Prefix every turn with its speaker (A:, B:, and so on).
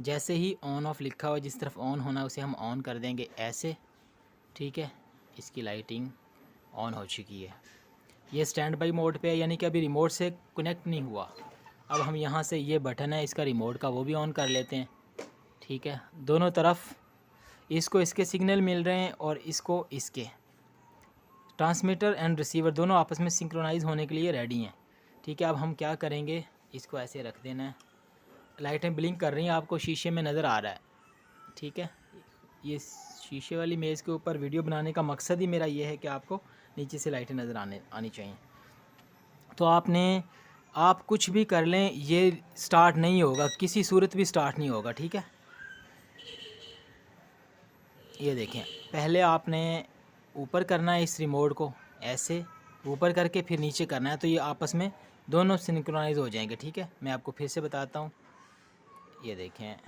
A: जैसे ही on off लिखा हुआ जिस तरफ ऑन होना है उसे हम ऑन कर देंगे ऐसे, ठीक है। इसकी लाइटिंग ऑन हो चुकी है। ये स्टैंड बाई मोड पे है, यानी कि अभी रिमोट से कनेक्ट नहीं हुआ। अब हम यहाँ से ये बटन है इसका रिमोट का, वो भी ऑन कर लेते हैं, ठीक है। दोनों तरफ इसको इसके सिग्नल मिल रहे हैं और इसको इसके, ट्रांसमीटर एंड रिसीवर दोनों आपस में सिंक्रोनाइज़ होने के लिए रेडी हैं, ठीक है। अब हम क्या करेंगे, इसको ऐसे रख देना है। लाइटें ब्लिंक कर रही हैं, आपको शीशे में नज़र आ रहा है, ठीक है। ये शीशे वाली मेज़ के ऊपर वीडियो बनाने का मकसद ही मेरा ये है कि आपको नीचे से लाइटें नज़र आनी चाहिए। तो आप कुछ भी कर लें ये स्टार्ट नहीं होगा, किसी सूरत भी स्टार्ट नहीं होगा, ठीक है। ये देखें, पहले आपने ऊपर करना है इस रिमोट को, ऐसे ऊपर करके फिर नीचे करना है, तो ये आपस में दोनों सिंक्रोनाइज़ हो जाएंगे, ठीक है। मैं आपको फिर से बताता हूँ, ये देखें।